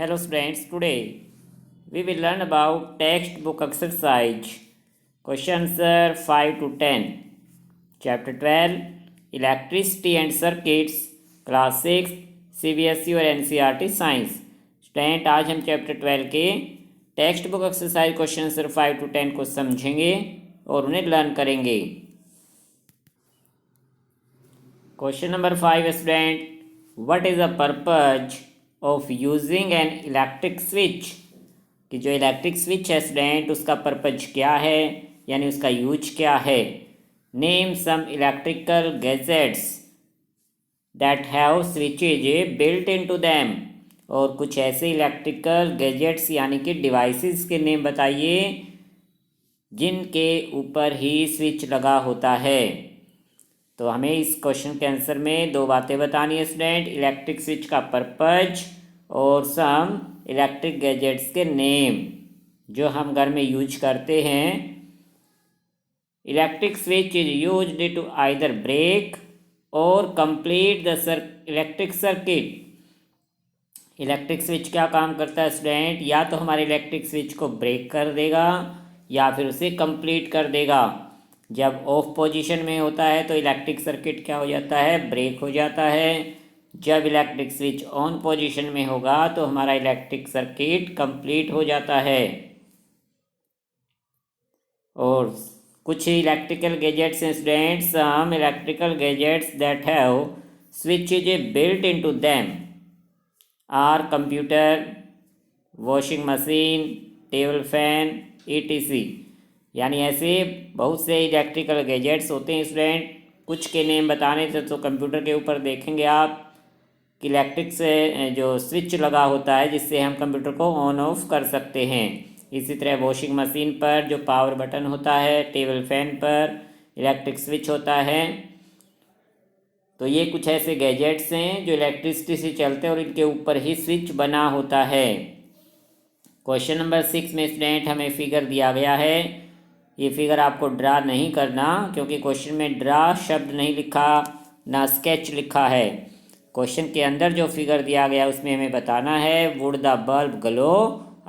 Hello students, today we will learn about textbook exercise question answer 5 to 10 chapter 12 electricity and circuits class 6 CBSE और NCERT science. Student आज हम chapter 12 के text book exercise question answer 5 to 10 को समझेंगे और उन्हें learn करेंगे। Question number 5 student, what is the purpose of using an electric switch. कि जो इलेक्ट्रिक स्विच है स्टूडेंट उसका पर्पज क्या है, यानी उसका यूज क्या है। Name some electrical gadgets that have switches built into them. और कुछ ऐसे इलेक्ट्रिकल गैजेट्स यानी कि डिवाइसेस के नेम बताइए जिनके ऊपर ही स्विच लगा होता है। तो हमें इस क्वेश्चन के आंसर में दो बातें बतानी है स्टूडेंट, इलेक्ट्रिक स्विच का पर्पज और सम इलेक्ट्रिक गैजेट्स के नेम जो हम घर में यूज करते हैं। Electric switch is used to either break और complete the electric circuit. Electric switch क्या काम करता है स्टूडेंट, या तो हमारे इलेक्ट्रिक स्विच को ब्रेक कर देगा या फिर उसे कंप्लीट कर देगा। जब ऑफ पोजीशन में होता है तो इलेक्ट्रिक सर्किट क्या हो जाता है, ब्रेक हो जाता है। जब इलेक्ट्रिक स्विच ऑन पोजीशन में होगा तो हमारा इलेक्ट्रिक सर्किट कंप्लीट हो जाता है। और कुछ इलेक्ट्रिकल गैजेट्स हैं students, some electrical gadgets that have switches built into them are computer, washing machine, table fan etc। यानी ऐसे बहुत से इलेक्ट्रिकल गैजेट्स होते हैं स्टूडेंट। कुछ के नेम बताने से तो कंप्यूटर के ऊपर देखेंगे आप कि इलेक्ट्रिक से जो स्विच लगा होता है जिससे हम कंप्यूटर को ऑन ऑफ कर सकते हैं। इसी तरह वॉशिंग मशीन पर जो पावर बटन होता है, टेबल फैन पर इलेक्ट्रिक स्विच होता है। तो ये कुछ ऐसे गैजेट्स हैं जो इलेक्ट्रिसिटी से चलते हैं और इनके ऊपर ही स्विच बना होता है। क्वेश्चन नंबर 6 में स्टूडेंट हमें फिगर दिया गया है। ये फिगर आपको ड्रा नहीं करना क्योंकि क्वेश्चन में ड्रा शब्द नहीं लिखा, ना स्केच लिखा है। क्वेश्चन के अंदर जो फिगर दिया गया उसमें हमें बताना है would the bulb glow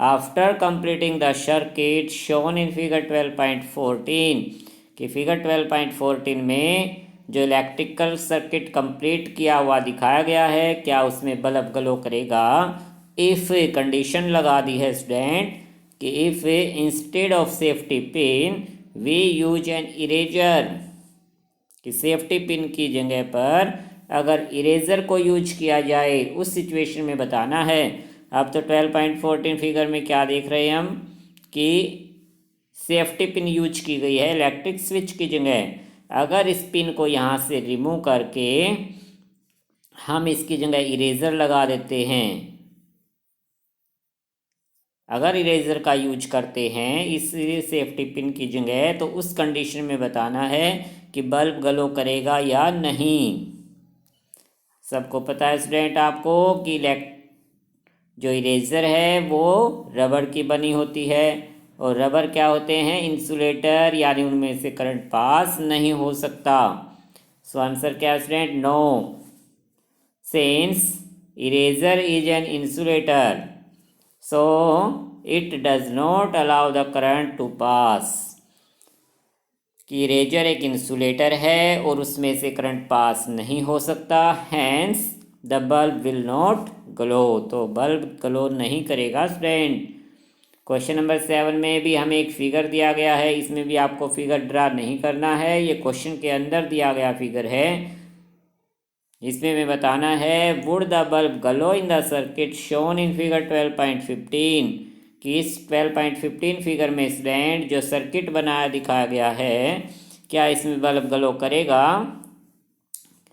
after completing the circuit shown in figure 12.14। कि फिगर 12.14 में जो इलेक्ट्रिकल सर्किट कंप्लीट किया हुआ दिखाया गया है, क्या उसमें बल्ब ग्लो करेगा। इफ़ कंडीशन लगा दी है स्टूडेंट कि if instead of safety pin we use an eraser. कि सेफ्टी पिन की जगह पर अगर इरेजर को यूज किया जाए उस सिचुएशन में बताना है। अब तो 12.14 फिगर में क्या देख रहे हैं हम कि सेफ्टी पिन यूज की गई है इलेक्ट्रिक स्विच की जगह। अगर इस पिन को यहाँ से रिमूव करके हम इसकी जगह इरेजर लगा देते हैं, अगर इरेजर का यूज करते हैं इस सेफ्टी पिन की जगह, तो उस कंडीशन में बताना है कि बल्ब ग्लो करेगा या नहीं। सबको पता है स्टूडेंट आपको कि जो इरेजर है वो रबर की बनी होती है और रबर क्या होते हैं, इंसुलेटर, यानी उनमें से करंट पास नहीं हो सकता। सो आंसर क्या है student, no, since eraser is an insulator so it does not allow the current to pass. कि इरेजर एक इंसुलेटर है और उसमें से करंट पास नहीं हो सकता, hence the bulb will not glow. तो बल्ब ग्लो नहीं करेगा स्टूडेंट। क्वेश्चन नंबर 7 में भी हमें एक फिगर दिया गया है, इसमें भी आपको फिगर ड्रा नहीं करना है, ये क्वेश्चन के अंदर दिया गया फिगर है। इसमें हमें बताना है would the bulb glow in the circuit shown in figure 12.15। कि इस 12.15 फिगर में स्टूडेंट जो सर्किट बनाया दिखाया गया है क्या इसमें बल्ब ग्लो करेगा।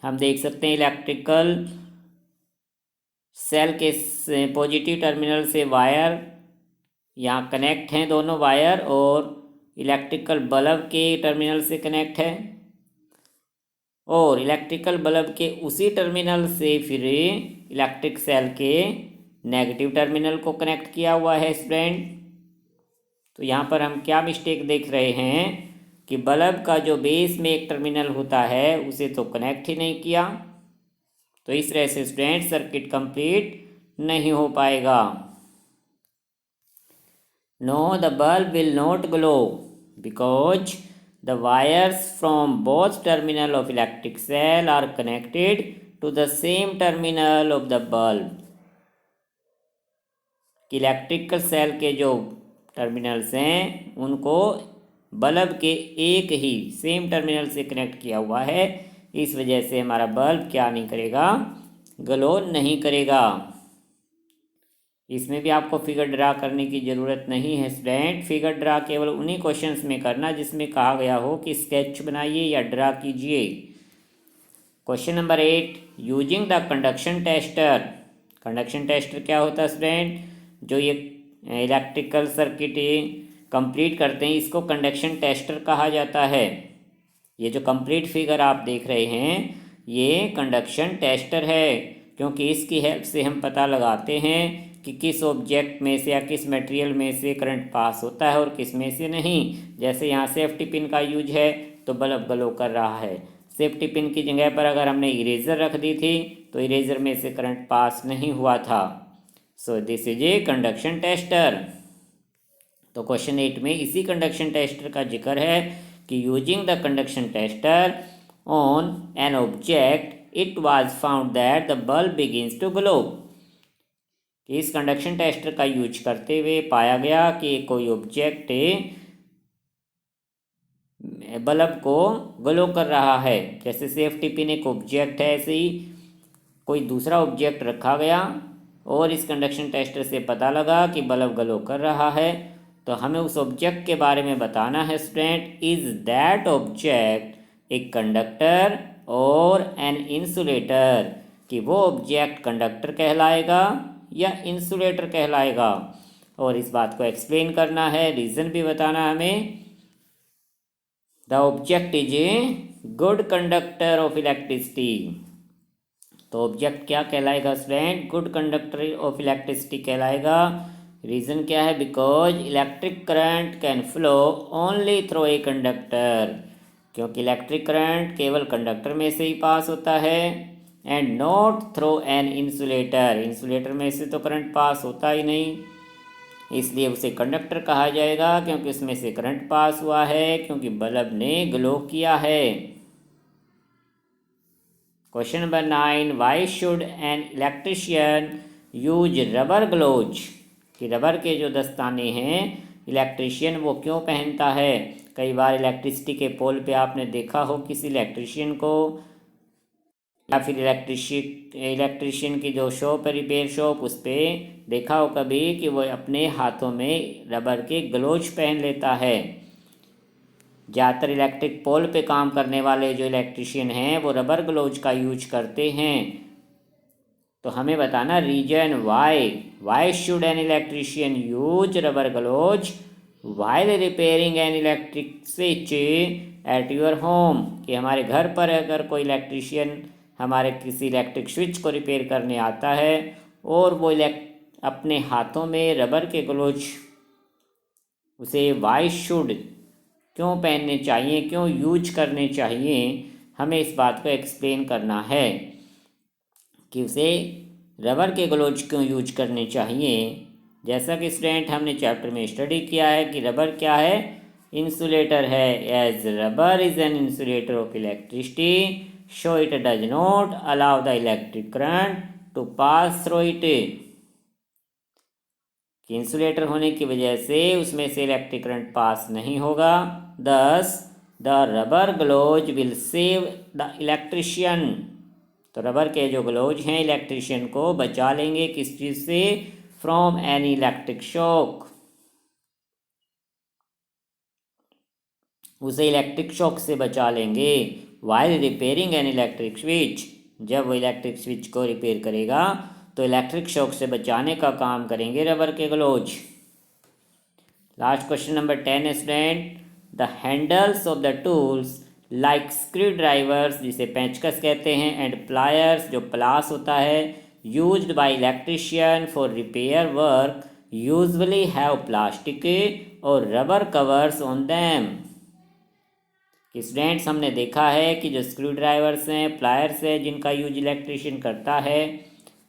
हम देख सकते हैं इलेक्ट्रिकल सेल के पॉजिटिव टर्मिनल से वायर यहाँ कनेक्ट हैं, दोनों वायर, और इलेक्ट्रिकल बल्ब के टर्मिनल से कनेक्ट है और इलेक्ट्रिकल बल्ब के उसी टर्मिनल से फिर इलेक्ट्रिक सेल के नेगेटिव टर्मिनल को कनेक्ट किया हुआ है स्टूडेंट। तो यहाँ पर हम क्या मिस्टेक देख रहे हैं कि बल्ब का जो बेस में एक टर्मिनल होता है उसे तो कनेक्ट ही नहीं किया, तो इस तरह से स्टूडेंट सर्किट कंप्लीट नहीं हो पाएगा। No, the bulb will not glow because the wires from both terminal of electric cell are connected to the same terminal of the bulb. कि इलेक्ट्रिकल सेल के जो टर्मिनल्स हैं उनको बल्ब के एक ही सेम टर्मिनल से कनेक्ट किया हुआ है, इस वजह से हमारा बल्ब क्या नहीं करेगा, ग्लो नहीं करेगा। इसमें भी आपको फिगर ड्रा करने की ज़रूरत नहीं है स्टूडेंट। फिगर ड्रा केवल उन्हीं क्वेश्चंस में करना जिसमें कहा गया हो कि स्केच बनाइए या ड्रा कीजिए। Question number 8, using the conduction tester. Conduction tester क्या होता है स्टूडेंट? जो ये इलेक्ट्रिकल सर्किट कंप्लीट करते हैं इसको कंडक्शन टेस्टर कहा जाता है। ये जो कंप्लीट फिगर आप देख रहे हैं ये कंडक्शन टेस्टर है, क्योंकि इसकी हेल्प से हम पता लगाते हैं कि किस ऑब्जेक्ट में से या किस मटेरियल में से करंट पास होता है और किस में से नहीं। जैसे यहाँ सेफ्टी पिन का यूज है तो बल्ब ग्लो कर रहा है। सेफ्टी पिन की जगह पर अगर हमने इरेजर रख दी थी तो इरेजर में से करंट पास नहीं हुआ था। So this is a conduction tester. तो क्वेश्चन 8 में इसी कंडक्शन टेस्टर का जिक्र है कि using the conduction tester on an object it was found that the bulb begins to glow. इस कंडक्शन टेस्टर का यूज करते हुए पाया गया कि कोई ऑब्जेक्ट बल्ब को ग्लो कर रहा है। जैसे सेफ्टी पिन एक ऑब्जेक्ट है, ऐसे ही कोई दूसरा ऑब्जेक्ट रखा गया और इस कंडक्शन टेस्टर से पता लगा कि बल्ब ग्लो कर रहा है। तो हमें उस ऑब्जेक्ट के बारे में बताना है student. Is that object a conductor और एन इंसुलेटर? कि वो ऑब्जेक्ट कंडक्टर कहलाएगा या इंसुलेटर कहलाएगा, और इस बात को एक्सप्लेन करना है, रीज़न भी बताना है हमें। The object is a good conductor of electricity. तो ऑब्जेक्ट क्या कहलाएगा student? Good conductor of electricity कहलाएगा। रीज़न क्या है? Because electric current can flow only through a conductor. क्योंकि इलेक्ट्रिक करंट केवल कंडक्टर में से ही पास होता है and not through an insulator. Insulator में से तो करंट पास होता ही नहीं, इसलिए उसे कंडक्टर कहा जाएगा क्योंकि उसमें से करंट पास हुआ है, क्योंकि बल्ब ने ग्लो किया है। Question number 9, Y should an electrician use rubber gloves? कि रबर के जो दस्ताने हैं इलेक्ट्रिशियन वो क्यों पहनता है? कई बार इलेक्ट्रिसिटी के पोल पे आपने देखा हो किसी इलेक्ट्रिशियन को, या फिर इलेक्ट्रिशियन की जो शॉप है, रिपेयर शॉप, उस पर देखा हो कभी कि वो अपने हाथों में रबर के ग्लोव्स पहन लेता है। ज़्यादातर इलेक्ट्रिक पोल पे काम करने वाले जो इलेक्ट्रिशियन हैं वो रबर ग्लोव्स का यूज करते हैं। तो हमें बताना reason why should an electrician use rubber gloves while repairing an electric switch at your home. कि हमारे घर पर अगर कोई इलेक्ट्रिशियन हमारे किसी इलेक्ट्रिक स्विच को रिपेयर करने आता है और वो अपने हाथों में रबर के ग्लोव्स उसे वाई शुड क्यों पहनने चाहिए, क्यों यूज करने चाहिए, हमें इस बात को एक्सप्लेन करना है कि उसे रबर के ग्लोव्स क्यों यूज करने चाहिए। जैसा कि स्टूडेंट हमने चैप्टर में स्टडी किया है कि रबर क्या है? इंसुलेटर है। As rubber is an insulator of electricity so it does not allow the electric current to pass through it. कि इंसुलेटर होने की वजह से उसमें से इलेक्ट्रिक करंट पास नहीं होगा। दस the rubber gloves will save the electrician. तो रबर के जो ग्लोव्स हैं इलेक्ट्रिशियन को बचा लेंगे किस चीज़ से? From any electric shock. उसे इलेक्ट्रिक शॉक से बचा लेंगे। While repairing an electric switch, जब वो इलेक्ट्रिक स्विच को रिपेयर करेगा तो इलेक्ट्रिक शॉक से बचाने का काम करेंगे रबर के gloves. Last question number 10 student, the handles of the tools like screw drivers, जिसे पेंचकस कहते हैं, एंड प्लायर्स, जो प्लास होता है, used by electrician for repair work usually have plastic और रबर कवर्स ऑन देम। कि स्टूडेंट्स हमने देखा है कि जो स्क्रू ड्राइवर्स हैं, प्लायर्स हैं, जिनका यूज इलेक्ट्रिशियन करता है,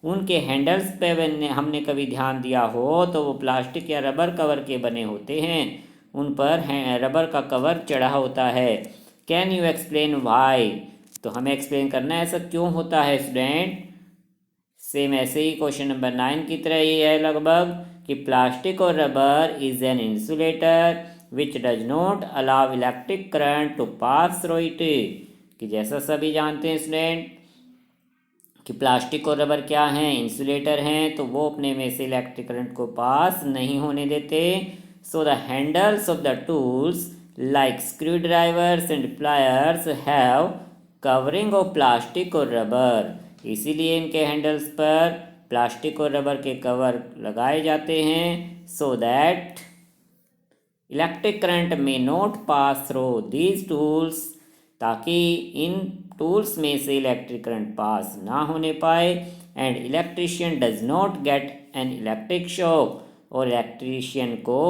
उनके हैंडल्स पे हमने कभी ध्यान दिया हो तो वो प्लास्टिक या रबर कवर के बने होते हैं, उन पर रबर का कवर चढ़ा होता है। Can you explain why? तो हमें एक्सप्लेन करना है ऐसा क्यों होता है स्टूडेंट। सेम ऐसे ही क्वेश्चन नंबर 9 की तरह ही है लगभग कि प्लास्टिक और rubber is an insulator which does not allow electric current to pass through it. कि जैसा सभी जानते हैं स्टूडेंट कि प्लास्टिक और रबर क्या हैं, इंसुलेटर हैं, तो वो अपने में से इलेक्ट्रिक करंट को पास नहीं होने देते। So the handles of the tools like screw drivers and pliers have covering of plastic और रबर। इसीलिए इनके हैंडल्स पर प्लास्टिक और रबर के कवर लगाए जाते हैं, सो दैट इलेक्ट्रिक करंट में not pass through these tools, ताकि इन टूल्स में से इलेक्ट्रिक करंट पास ना होने पाए। And electrician does not get an electric shock, और इलेक्ट्रीशियन को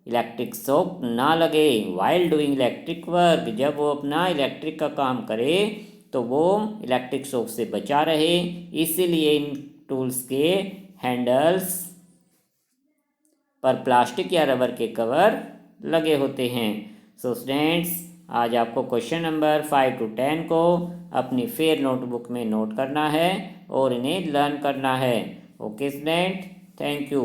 इलेक्ट्रिक शॉक ना लगे वाइल डूइंग इलेक्ट्रिक वर्क। जब वो अपना इलेक्ट्रिक का काम करे तो वो इलेक्ट्रिक शॉक से बचा रहे, इसीलिए इन टूल्स के हैंडल्स पर प्लास्टिक या रबर के कवर लगे होते हैं। सो स्टूडेंट्स, आज आपको क्वेश्चन नंबर 5 to 10 को अपनी फेयर नोटबुक में नोट करना है और इन्हें लर्न करना है। Okay student, thank you.